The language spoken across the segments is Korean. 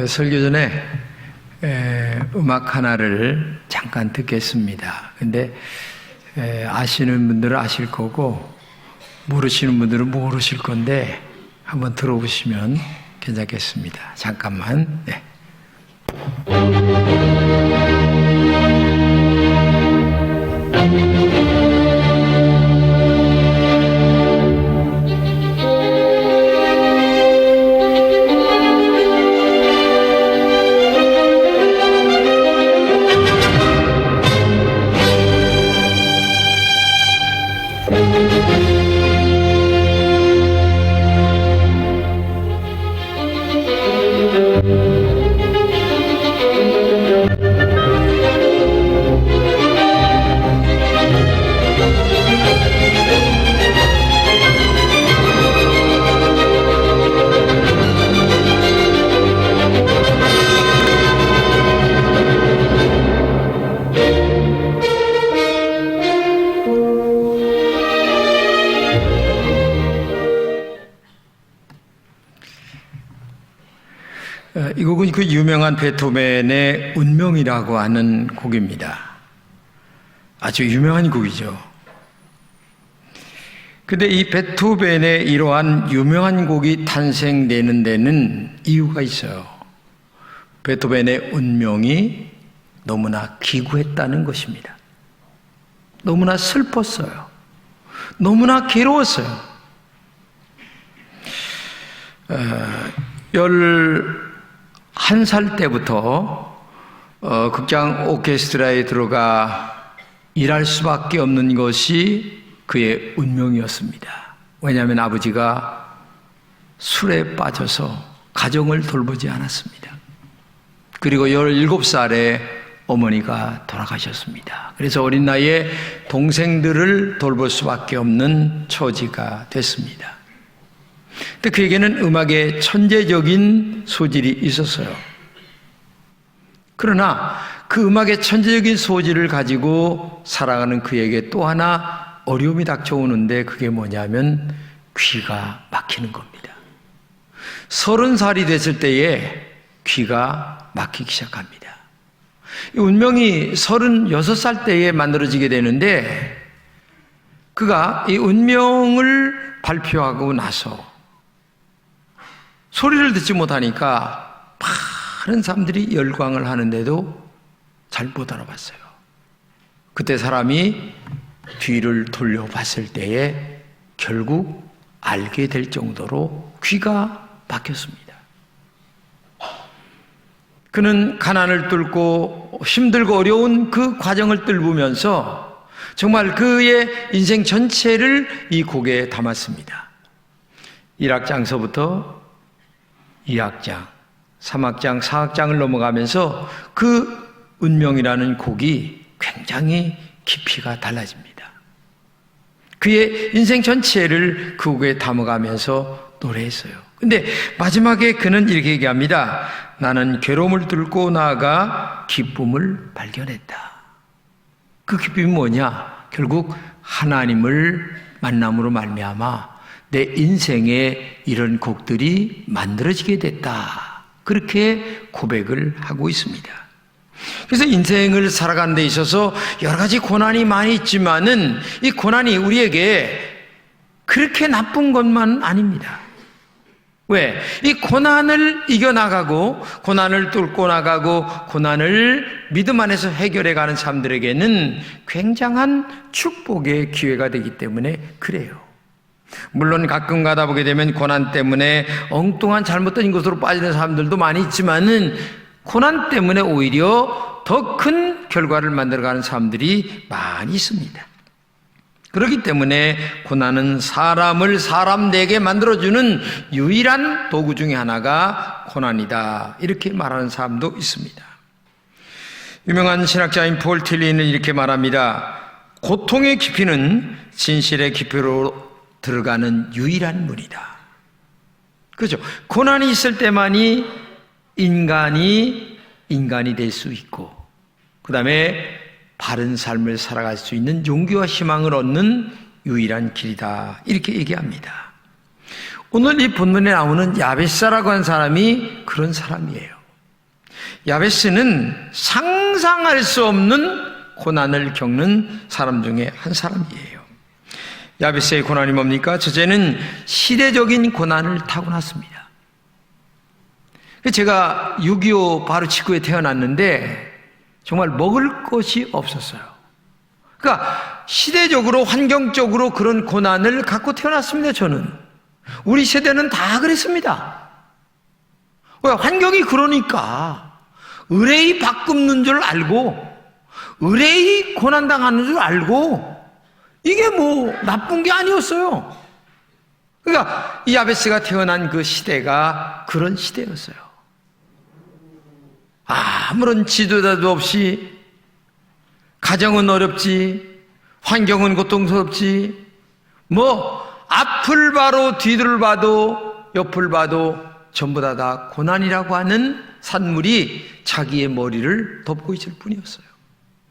설교 전에 음악 하나를 잠깐 듣겠습니다. 근데 아시는 분들은 아실 거고 모르시는 분들은 모르실 건데 한번 들어보시면 괜찮겠습니다. 잠깐만. 네. 이 곡은 그 유명한 베토벤의 운명이라고 하는 곡입니다. 아주 유명한 곡이죠. 근데 이 베토벤의 이러한 유명한 곡이 탄생되는 데는 이유가 있어요. 베토벤의 운명이 너무나 기구했다는 것입니다. 너무나 슬펐어요. 너무나 괴로웠어요. 11살 때부터 극장 오케스트라에 들어가 일할 수밖에 없는 것이 그의 운명이었습니다. 왜냐하면 아버지가 술에 빠져서 가정을 돌보지 않았습니다. 그리고 17살에 어머니가 돌아가셨습니다. 그래서 어린 나이에 동생들을 돌볼 수밖에 없는 처지가 됐습니다. 근데 그에게는 음악에 천재적인 소질이 있었어요. 그러나 그 음악의 천재적인 소질을 가지고 살아가는 그에게 또 하나 어려움이 닥쳐오는데 그게 뭐냐면 귀가 막히는 겁니다. 30살이 됐을 때에 귀가 막히기 시작합니다. 이 운명이 36살 때에 만들어지게 되는데 그가 이 운명을 발표하고 나서 소리를 듣지 못하니까 많은 사람들이 열광을 하는데도 잘 못 알아봤어요. 그때 사람이 뒤를 돌려봤을 때에 결국 알게 될 정도로 귀가 막혔습니다. 그는 가난을 뚫고 힘들고 어려운 그 과정을 뚫으면서 정말 그의 인생 전체를 이 곡에 담았습니다. 1악장서부터 2악장, 3악장, 4악장을 넘어가면서 그 운명이라는 곡이 굉장히 깊이가 달라집니다. 그의 인생 전체를 그 곡에 담아가면서 노래했어요. 근데 마지막에 그는 이렇게 얘기합니다. 나는 괴로움을 뚫고 나아가 기쁨을 발견했다. 그 기쁨이 뭐냐? 결국 하나님을 만남으로 말미암아 내 인생에 이런 곡들이 만들어지게 됐다. 그렇게 고백을 하고 있습니다. 그래서 인생을 살아가는 데 있어서 여러 가지 고난이 많이 있지만은 이 고난이 우리에게 그렇게 나쁜 것만 아닙니다. 왜? 이 고난을 이겨나가고 고난을 뚫고 나가고 고난을 믿음 안에서 해결해 가는 사람들에게는 굉장한 축복의 기회가 되기 때문에 그래요. 물론 가끔 가다 보게 되면 고난 때문에 엉뚱한 잘못된 것으로 빠지는 사람들도 많이 있지만은 고난 때문에 오히려 더 큰 결과를 만들어가는 사람들이 많이 있습니다. 그렇기 때문에 고난은 사람을 사람 되게 만들어주는 유일한 도구 중에 하나가 고난이다. 이렇게 말하는 사람도 있습니다. 유명한 신학자인 폴 틸리는 이렇게 말합니다. 고통의 깊이는 진실의 깊이로 들어가는 유일한 문이다. 그렇죠? 고난이 있을 때만이 인간이 될 수 있고 그 다음에 바른 삶을 살아갈 수 있는 용기와 희망을 얻는 유일한 길이다. 이렇게 얘기합니다. 오늘 이 본문에 나오는 야베사라고 하는 사람이 그런 사람이에요. 야베스는 상상할 수 없는 고난을 겪는 사람 중에 한 사람이에요. 야베스의 고난이 뭡니까? 첫째는 시대적인 고난을 타고났습니다. 제가 6.25 바로 직후에 태어났는데 정말 먹을 것이 없었어요. 그러니까 시대적으로 환경적으로 그런 고난을 갖고 태어났습니다. 저는 우리 세대는 다 그랬습니다. 왜? 환경이 그러니까 의뢰이 밥 굶는 줄 알고 의뢰이 고난당하는 줄 알고 이게 뭐 나쁜 게 아니었어요. 그러니까 이 야베스가 태어난 그 시대가 그런 시대였어요. 아무런 지도자도 없이 가정은 어렵지, 환경은 고통스럽지, 뭐 앞을 봐도 뒤를 봐도 옆을 봐도 전부 다 고난이라고 하는 산물이 자기의 머리를 덮고 있을 뿐이었어요.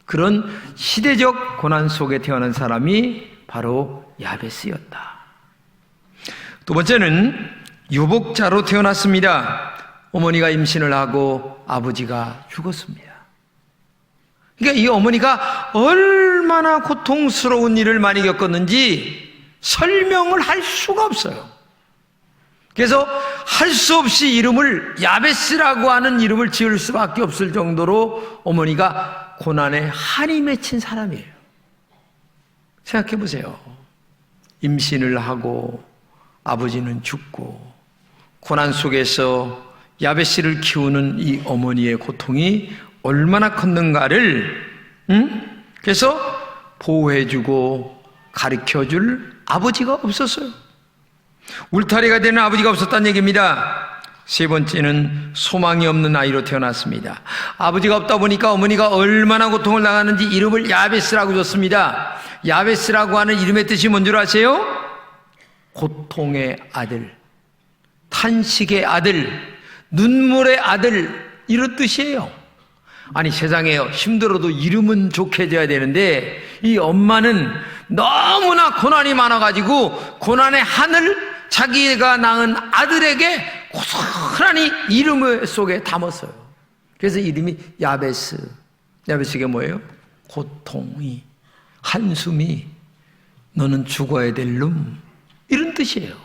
그런 시대적 고난 속에 태어난 사람이 바로 야베스였다. 두 번째는 유복자로 태어났습니다. 어머니가 임신을 하고 아버지가 죽었습니다. 그러니까 이 어머니가 얼마나 고통스러운 일을 많이 겪었는지 설명을 할 수가 없어요. 그래서 할 수 없이 이름을 야베스라고 하는 이름을 지을 수밖에 없을 정도로 어머니가 고난에 한이 맺힌 사람이에요. 생각해 보세요. 임신을 하고 아버지는 죽고 고난 속에서 야베스를 키우는 이 어머니의 고통이 얼마나 컸는가를 그래서 보호해주고 가르쳐줄 아버지가 없었어요. 울타리가 되는 아버지가 없었다는 얘기입니다. 세 번째는 소망이 없는 아이로 태어났습니다. 아버지가 없다 보니까 어머니가 얼마나 고통을 당하는지 이름을 야베스라고 줬습니다. 야베스라고 하는 이름의 뜻이 뭔 줄 아세요? 고통의 아들, 탄식의 아들, 눈물의 아들, 이런 뜻이에요. 아니 세상에 힘들어도 이름은 좋게 져야 되는데 이 엄마는 너무나 고난이 많아가지고 고난의 한을 자기가 낳은 아들에게 고스란히 이름 속에 담았어요. 그래서 이름이 야베스. 야베스가 뭐예요? 고통이, 한숨이, 너는 죽어야 될 놈, 이런 뜻이에요.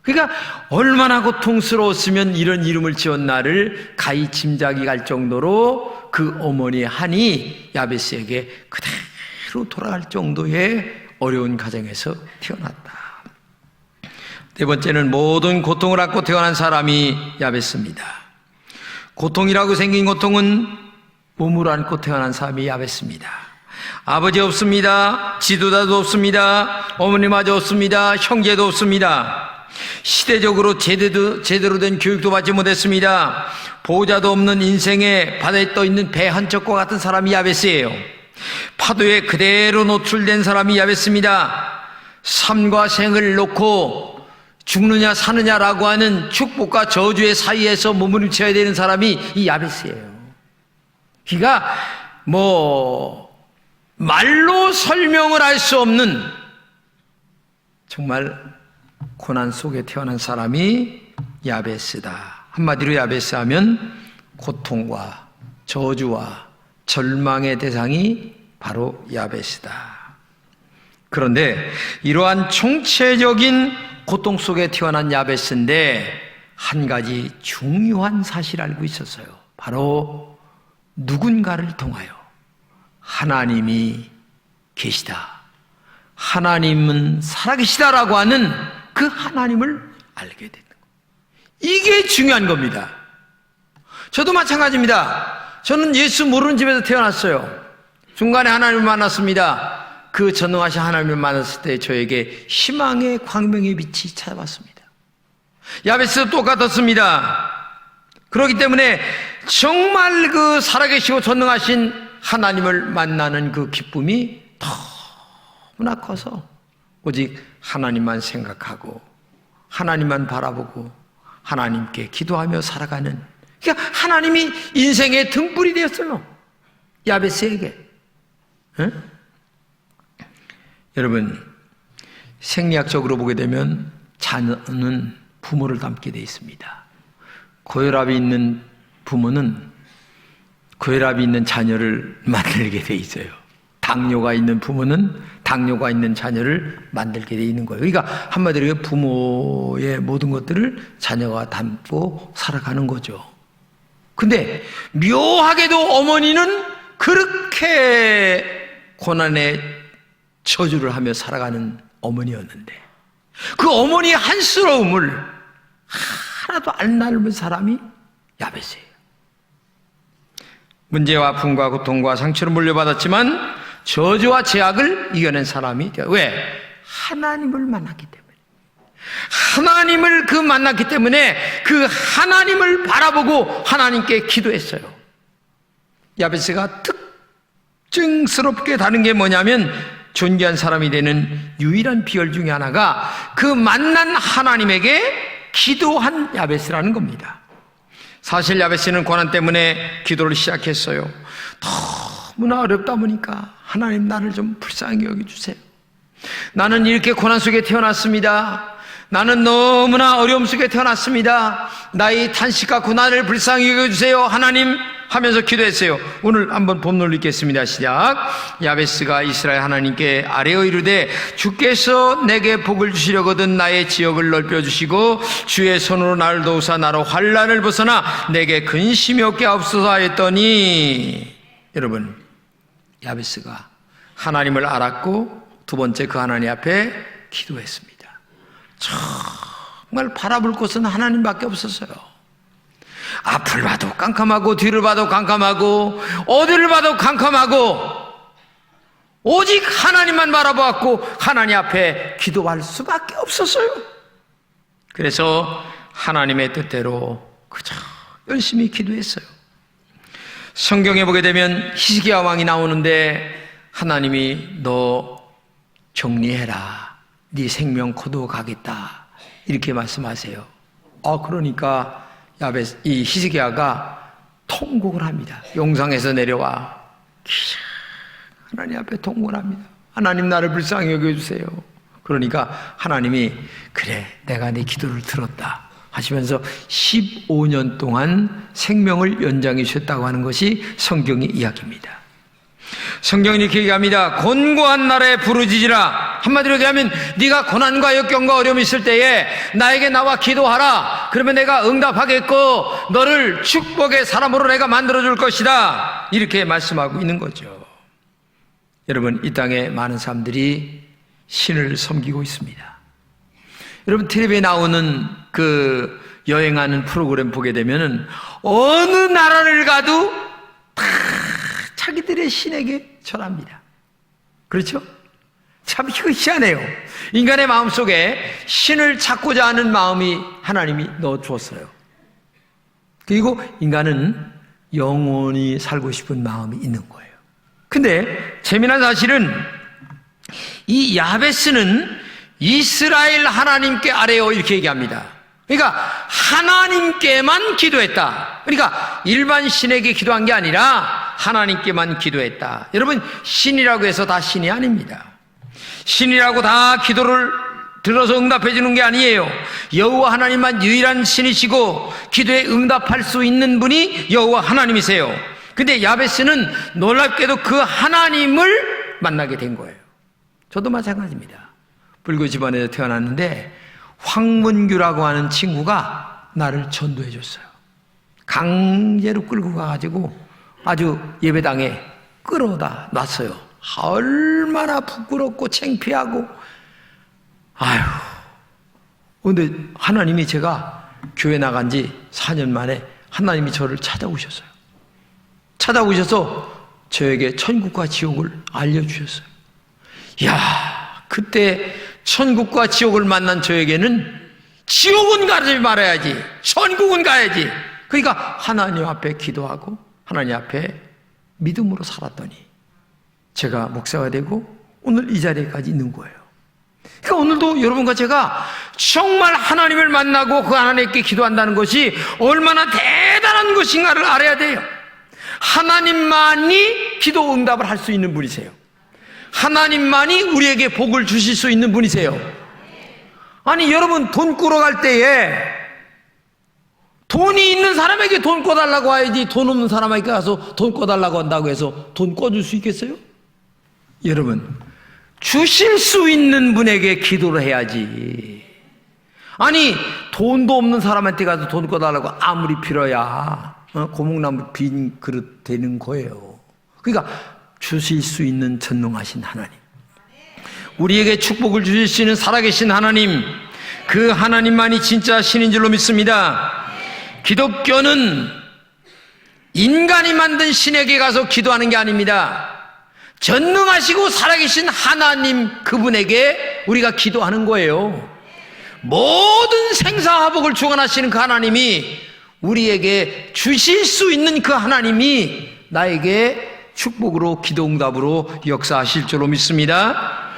그러니까 얼마나 고통스러웠으면 이런 이름을 지었나를 가히 짐작이 갈 정도로 그 어머니의 한이 야베스에게 그대로 돌아갈 정도의 어려운 가정에서 태어났다. 네 번째는 모든 고통을 안고 태어난 사람이 야베스입니다. 고통이라고 생긴 고통은 몸으로 안고 태어난 사람이 야베스입니다. 아버지 없습니다. 지도자도 없습니다. 어머니마저 없습니다. 형제도 없습니다. 시대적으로 제대로 된 교육도 받지 못했습니다. 보호자도 없는 인생에 바다에 떠있는 배 한 척과 같은 사람이 야베스예요. 파도에 그대로 노출된 사람이 야베스입니다. 삶과 생을 놓고 죽느냐 사느냐라고 하는 축복과 저주의 사이에서 몸부림쳐야 되는 사람이 이 야베스예요. 그러니까 말로 설명을 할 수 없는 정말 고난 속에 태어난 사람이 야베스다. 한마디로 야베스 하면 고통과 저주와 절망의 대상이 바로 야베스다. 그런데 이러한 총체적인 고통 속에 태어난 야베스인데 한 가지 중요한 사실을 알고 있었어요. 바로 누군가를 통하여 하나님이 계시다, 하나님은 살아계시다라고 하는 그 하나님을 알게 되는 거예요. 이게 중요한 겁니다. 저도 마찬가지입니다. 저는 예수 모르는 집에서 태어났어요. 중간에 하나님을 만났습니다. 그 전능하신 하나님을 만났을 때 저에게 희망의 광명의 빛이 찾아왔습니다. 야베스도 똑같았습니다. 그렇기 때문에 정말 그 살아계시고 전능하신 하나님을 만나는 그 기쁨이 너무나 커서 오직 하나님만 생각하고 하나님만 바라보고 하나님께 기도하며 살아가는, 그러니까 하나님이 인생의 등불이 되었어요. 야베스에게. 응? 여러분, 생리학적으로 보게 되면 자녀는 부모를 닮게 되어 있습니다. 고혈압이 있는 부모는 고혈압이 있는 자녀를 만들게 돼 있어요. 당뇨가 있는 부모는 당뇨가 있는 자녀를 만들게 돼 있는 거예요. 그러니까 한마디로 부모의 모든 것들을 자녀가 담고 살아가는 거죠. 근데 묘하게도 어머니는 그렇게 고난의 저주를 하며 살아가는 어머니였는데 그 어머니의 한스러움을 하나도 안 나누는 사람이 야베스예요. 문제와 아픔과 고통과 상처를 물려받았지만 저주와 제약을 이겨낸 사람이 되어요. 왜? 하나님을 만났기 때문에. 하나님을 만났기 때문에 그 하나님을 바라보고 하나님께 기도했어요. 야베스가 특징스럽게 다른 게 뭐냐면 존귀한 사람이 되는 유일한 비결 중에 하나가 그 만난 하나님에게 기도한 야베스라는 겁니다. 사실 야베스는 고난 때문에 기도를 시작했어요. 너무나 어렵다 보니까 하나님 나를 좀 불쌍히 여겨주세요. 나는 이렇게 고난 속에 태어났습니다. 나는 너무나 어려움 속에 태어났습니다. 나의 탄식과 고난을 불쌍히 여겨주세요 하나님 하면서 기도했어요. 오늘 한번 본문을 읽겠습니다. 시작. 야베스가 이스라엘 하나님께 아뢰어 이르되 주께서 내게 복을 주시려거든 나의 지역을 넓혀주시고 주의 손으로 나를 도우사 나로 환난을 벗어나 내게 근심이 없게 하옵소서 하였더니, 여러분, 야베스가 하나님을 알았고 두 번째 그 하나님 앞에 기도했습니다. 정말 바라볼 곳은 하나님밖에 없었어요. 앞을 봐도 깜깜하고 뒤를 봐도 깜깜하고 어디를 봐도 깜깜하고 오직 하나님만 바라보았고 하나님 앞에 기도할 수밖에 없었어요. 그래서 하나님의 뜻대로 그저 열심히 기도했어요. 성경에 보게 되면 히스기야 왕이 나오는데 하나님이 너 정리해라, 네 생명 거두어가겠다 이렇게 말씀하세요. 그러니까 이 히스기야가 통곡을 합니다. 용상에서 내려와 하나님 앞에 통곡을 합니다. 하나님 나를 불쌍히 여겨주세요. 그러니까 하나님이 그래 내가 네 기도를 들었다 하시면서 15년 동안 생명을 연장해 주셨다고 하는 것이 성경의 이야기입니다. 성경이 이렇게 얘기합니다. 곤고한 날에 부르짖으라. 한마디로 얘기하면 네가 고난과 역경과 어려움이 있을 때에 나에게 나와 기도하라. 그러면 내가 응답하겠고 너를 축복의 사람으로 내가 만들어줄 것이다. 이렇게 말씀하고 있는 거죠. 여러분, 이 땅에 많은 사람들이 신을 섬기고 있습니다. 여러분, 텔레비에 나오는 그 여행하는 프로그램 보게 되면은 어느 나라를 가도 다 자기들의 신에게 절합니다. 그렇죠? 참 이거 희한해요. 인간의 마음속에 신을 찾고자 하는 마음이 하나님이 넣어주었어요. 그리고 인간은 영원히 살고 싶은 마음이 있는 거예요. 근데 재미난 사실은 이 야베스는 이스라엘 하나님께 아뢰어 이렇게 얘기합니다. 그러니까 하나님께만 기도했다. 그러니까 일반 신에게 기도한 게 아니라 하나님께만 기도했다. 여러분, 신이라고 해서 다 신이 아닙니다. 신이라고 다 기도를 들어서 응답해 주는 게 아니에요. 여호와 하나님만 유일한 신이시고 기도에 응답할 수 있는 분이 여호와 하나님이세요. 근데 야베스는 놀랍게도 그 하나님을 만나게 된 거예요. 저도 마찬가지입니다. 불교 집안에서 태어났는데 황문규라고 하는 친구가 나를 전도해 줬어요. 강제로 끌고 가가지고 아주 예배당에 끌어다 놨어요. 얼마나 부끄럽고 창피하고. 근데 하나님이, 제가 교회 나간 지 4년 만에 하나님이 저를 찾아오셨어요. 찾아오셔서 저에게 천국과 지옥을 알려주셨어요. 그때 천국과 지옥을 만난 저에게는 지옥은 가지 말아야지, 천국은 가야지. 그러니까 하나님 앞에 기도하고 하나님 앞에 믿음으로 살았더니 제가 목사가 되고 오늘 이 자리에까지 있는 거예요. 그러니까 오늘도 여러분과 제가 정말 하나님을 만나고 그 하나님께 기도한다는 것이 얼마나 대단한 것인가를 알아야 돼요. 하나님만이 기도 응답을 할 수 있는 분이세요. 하나님만이 우리에게 복을 주실 수 있는 분이세요. 아니, 여러분 돈 꾸러 갈 때에 돈이 있는 사람에게 돈 꿔달라고 하야지 돈 없는 사람에게 가서 돈 꿔달라고 한다고 해서 돈 꿔줄 수 있겠어요? 여러분, 주실 수 있는 분에게 기도를 해야지. 아니, 돈도 없는 사람한테 가서 돈 꿔달라고 아무리 빌어야 고목나무 빈 그릇 되는 거예요. 그러니까 주실 수 있는 전능하신 하나님, 우리에게 축복을 주실 수 있는 살아계신 하나님, 그 하나님만이 진짜 신인 줄로 믿습니다. 기독교는 인간이 만든 신에게 가서 기도하는 게 아닙니다. 전능하시고 살아계신 하나님, 그분에게 우리가 기도하는 거예요. 모든 생사화복을 주관하시는 그 하나님이, 우리에게 주실 수 있는 그 하나님이 나에게 축복으로 기도응답으로 역사하실 줄로 믿습니다.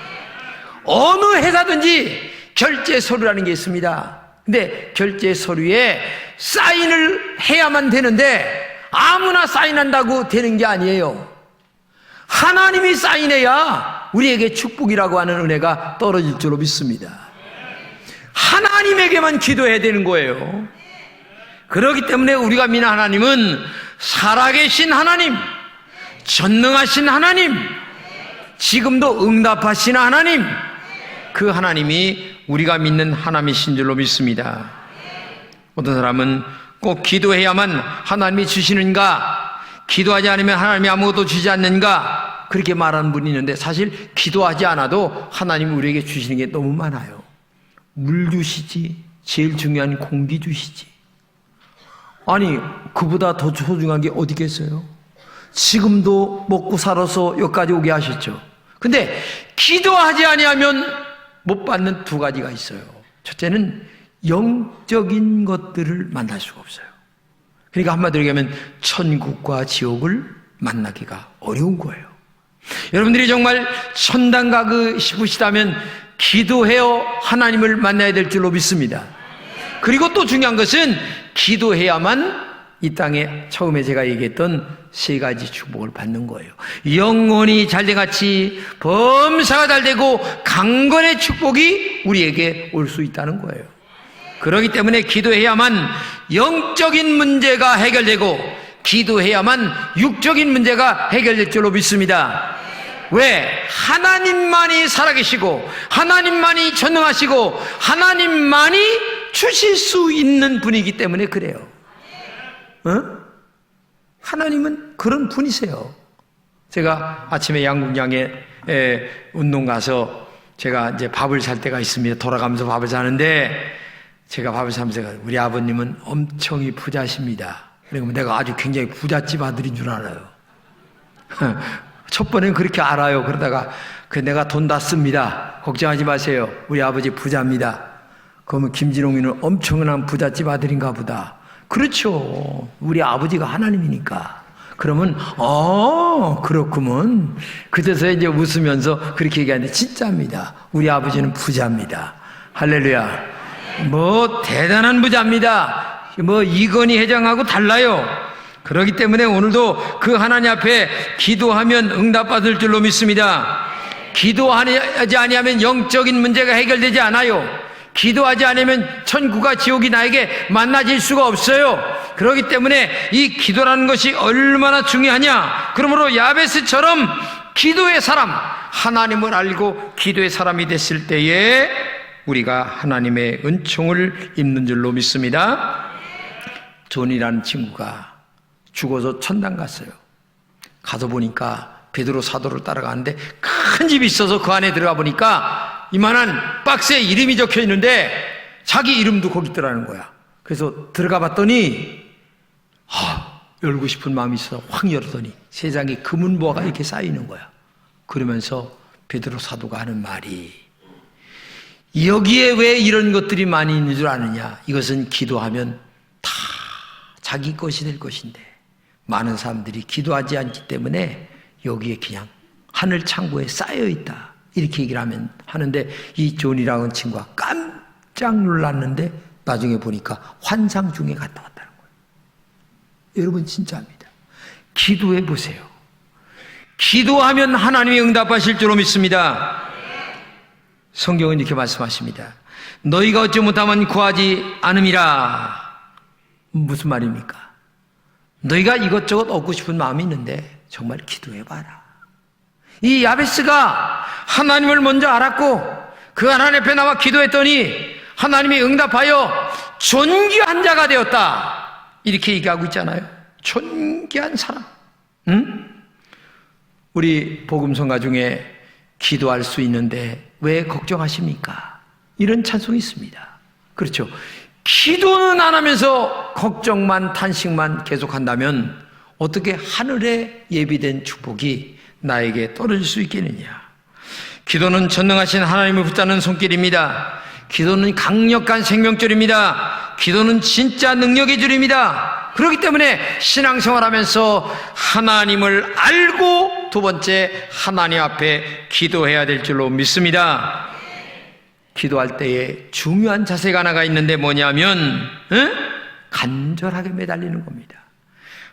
어느 회사든지 결제 서류라는 게 있습니다. 근데 결제 서류에 사인을 해야만 되는데 아무나 사인한다고 되는 게 아니에요. 하나님이 사인해야 우리에게 축복이라고 하는 은혜가 떨어질 줄로 믿습니다. 하나님에게만 기도해야 되는 거예요. 그렇기 때문에 우리가 믿는 하나님은 살아계신 하나님, 전능하신 하나님, 지금도 응답하신 하나님, 그 하나님이 우리가 믿는 하나님이신 줄로 믿습니다. 어떤 사람은 꼭 기도해야만 하나님이 주시는가, 기도하지 않으면 하나님이 아무것도 주지 않는가, 그렇게 말하는 분이 있는데, 사실 기도하지 않아도 하나님이 우리에게 주시는 게 너무 많아요. 물 주시지, 제일 중요한 공기 주시지. 아니, 그보다 더 소중한 게 어디 있겠어요? 지금도 먹고 살아서 여기까지 오게 하셨죠. 근데 기도하지 아니하면 못 받는 두 가지가 있어요. 첫째는 영적인 것들을 만날 수가 없어요. 그러니까 한마디로 얘기하면 천국과 지옥을 만나기가 어려운 거예요. 여러분들이 정말 천당 가고 싶으시다면 기도해요 하나님을 만나야 될 줄로 믿습니다. 그리고 또 중요한 것은 기도해야만 이 땅에 처음에 제가 얘기했던 세 가지 축복을 받는 거예요. 영혼이 잘돼같이 범사가 잘되고 강건의 축복이 우리에게 올 수 있다는 거예요. 그렇기 때문에 기도해야만 영적인 문제가 해결되고, 기도해야만 육적인 문제가 해결될 줄로 믿습니다. 왜? 하나님만이 살아계시고 하나님만이 전능하시고 하나님만이 주실 수 있는 분이기 때문에 그래요. 하나님은 그런 분이세요. 제가 아침에 양궁장에 운동 가서 제가 이제 밥을 살 때가 있습니다. 돌아가면서 밥을 사는데, 제가 밥을 사면서 우리 아버님은 엄청히 부자십니다. 그러면 내가 아주 굉장히 부잣집 아들인 줄 알아요. 첫 번엔 그렇게 알아요. 그러다가 내가 돈 다 씁니다. 걱정하지 마세요. 우리 아버지 부자입니다. 그러면 김진홍이는 엄청난 부잣집 아들인가 보다. 그렇죠. 우리 아버지가 하나님이니까. 그러면 그렇구먼. 그래서 이제 웃으면서 그렇게 얘기하는데, 진짜입니다. 우리 아버지는 부자입니다. 할렐루야. 뭐 대단한 부자입니다. 뭐 이건희 회장하고 달라요. 그렇기 때문에 오늘도 그 하나님 앞에 기도하면 응답받을 줄로 믿습니다. 기도하지 아니하면 영적인 문제가 해결되지 않아요. 기도하지 않으면 천국과 지옥이 나에게 만나질 수가 없어요. 그렇기 때문에 이 기도라는 것이 얼마나 중요하냐. 그러므로 야베스처럼 기도의 사람, 하나님을 알고 기도의 사람이 됐을 때에 우리가 하나님의 은총을 입는 줄로 믿습니다. 존이라는 친구가 죽어서 천당 갔어요. 가서 보니까 베드로 사도를 따라가는데 큰 집이 있어서 그 안에 들어가 보니까 이만한 박스에 이름이 적혀 있는데 자기 이름도 거기 있더라는 거야. 그래서 들어가 봤더니 열고 싶은 마음이 있어서 확 열었더니 세상에 금은보화가 이렇게 쌓이는 거야. 그러면서 베드로 사도가 하는 말이, 여기에 왜 이런 것들이 많이 있는 줄 아느냐. 이것은 기도하면 다 자기 것이 될 것인데 많은 사람들이 기도하지 않기 때문에 여기에 그냥 하늘 창고에 쌓여있다, 이렇게 얘기를 하는데, 이 존이라는 친구가 깜짝 놀랐는데 나중에 보니까 환상 중에 갔다 왔다는 거예요. 여러분 진짜입니다. 기도해 보세요. 기도하면 하나님이 응답하실 줄로 믿습니다. 성경은 이렇게 말씀하십니다. 너희가 얻지 못하면 구하지 않음이라. 무슨 말입니까? 너희가 이것저것 얻고 싶은 마음이 있는데 정말 기도해봐라. 이 야베스가 하나님을 먼저 알았고 그 하나님 앞에 나와 기도했더니 하나님이 응답하여 존귀한 자가 되었다. 이렇게 얘기하고 있잖아요. 존귀한 사람. 우리 복음성가 중에 기도할 수 있는데 왜 걱정하십니까? 이런 찬송이 있습니다. 그렇죠. 기도는 안 하면서 걱정만 탄식만 계속한다면 어떻게 하늘에 예비된 축복이 나에게 떨어질 수 있겠느냐. 기도는 전능하신 하나님을 붙잡는 손길입니다. 기도는 강력한 생명줄입니다. 기도는 진짜 능력의 줄입니다. 그렇기 때문에 신앙생활하면서 하나님을 알고 두 번째 하나님 앞에 기도해야 될 줄로 믿습니다. 기도할 때에 중요한 자세가 하나가 있는데 뭐냐면 간절하게 매달리는 겁니다.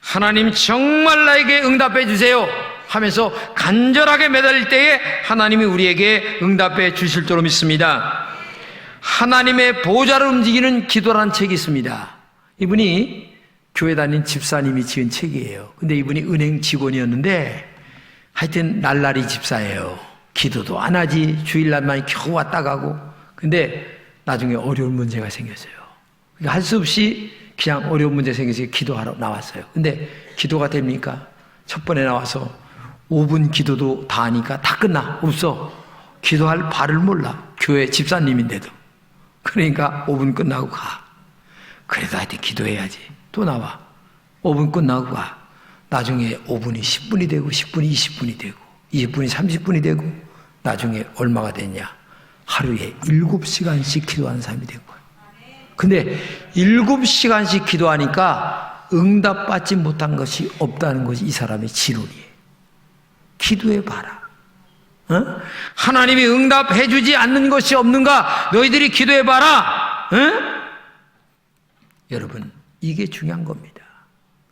하나님 정말 나에게 응답해 주세요 하면서 간절하게 매달릴 때에 하나님이 우리에게 응답해 주실 줄로 믿습니다. 하나님의 보좌를 움직이는 기도라는 책이 있습니다. 이분이 교회 다닌 집사님이 지은 책이에요. 근데 이분이 은행 직원이었는데 하여튼 날라리 집사예요. 기도도 안 하지. 주일날만 겨우 왔다 가고. 근데 나중에 어려운 문제가 생겼어요. 그러니까 할 수 없이 그냥 어려운 문제 생겨서 기도하러 나왔어요. 근데 기도가 됩니까? 첫 번에 나와서 5분 기도도 다 하니까 다 끝나. 없어. 기도할 바를 몰라. 교회 집사님인데도. 그러니까 5분 끝나고 가. 그래도 하여튼 기도해야지. 또 나와. 5분 끝나고 가. 나중에 5분이 10분이 되고 10분이 20분이 되고 20분이 30분이 되고 나중에 얼마가 됐냐. 하루에 7시간씩 기도하는 사람이 된 거예요. 근데 7시간씩 기도하니까 응답받지 못한 것이 없다는 것이 이 사람의 지론이에요. 기도해봐라. 하나님이 응답해주지 않는 것이 없는가? 너희들이 기도해봐라. 여러분, 이게 중요한 겁니다.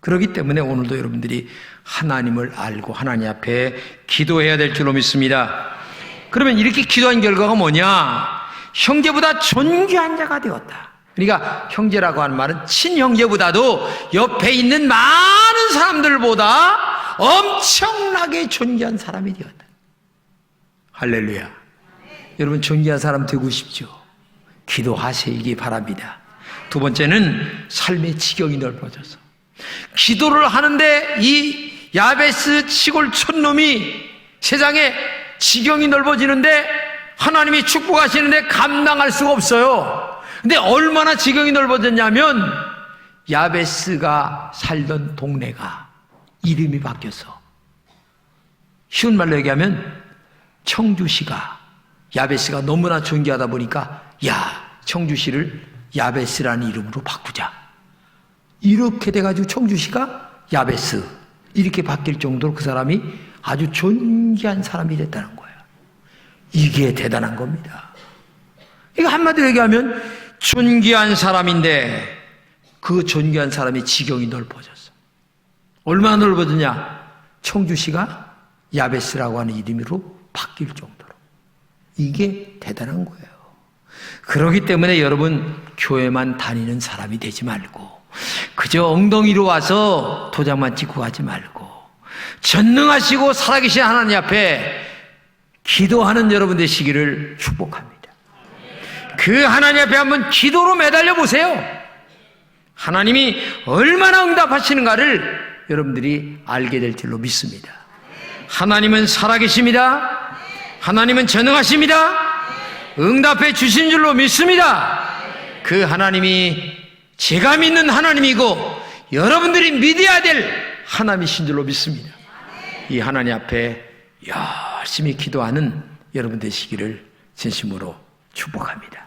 그렇기 때문에 오늘도 여러분들이 하나님을 알고 하나님 앞에 기도해야 될 줄로 믿습니다. 그러면 이렇게 기도한 결과가 뭐냐? 형제보다 존귀한 자가 되었다. 그러니까 형제라고 하는 말은 친형제보다도 옆에 있는 많은 사람들보다 엄청나게 존귀한 사람이 되었다. 할렐루야. 여러분 존귀한 사람 되고 싶죠? 기도하시기 바랍니다. 두 번째는 삶의 지경이 넓어져서 기도를 하는데 이 야베스 시골 촌놈이 세상에 지경이 넓어지는데 하나님이 축복하시는데 감당할 수가 없어요. 근데 얼마나 지경이 넓어졌냐면 야베스가 살던 동네가 이름이 바뀌어서 쉬운 말로 얘기하면 청주시가 야베스가 너무나 존귀하다 보니까 야 청주시를 야베스라는 이름으로 바꾸자. 이렇게 돼가지고 청주시가 야베스 이렇게 바뀔 정도로 그 사람이 아주 존귀한 사람이 됐다는 거예요. 이게 대단한 겁니다. 이거 한마디로 얘기하면 존귀한 사람인데 그 존귀한 사람의 지경이 넓어졌어. 얼마나 넓어졌냐? 청주시가 야베스라고 하는 이름으로 바뀔 정도로. 이게 대단한 거예요. 그렇기 때문에 여러분 교회만 다니는 사람이 되지 말고 그저 엉덩이로 와서 도장만 찍고 가지 말고 전능하시고 살아계신 하나님 앞에 기도하는 여러분 되시기를 축복합니다. 그 하나님 앞에 한번 기도로 매달려 보세요. 하나님이 얼마나 응답하시는가를 여러분들이 알게 될 줄로 믿습니다. 하나님은 살아계십니다. 하나님은 전능하십니다. 응답해 주신 줄로 믿습니다. 그 하나님이 제가 믿는 하나님이고 여러분들이 믿어야 될 하나님이신 줄로 믿습니다. 이 하나님 앞에 열심히 기도하는 여러분 되시기를 진심으로 축복합니다.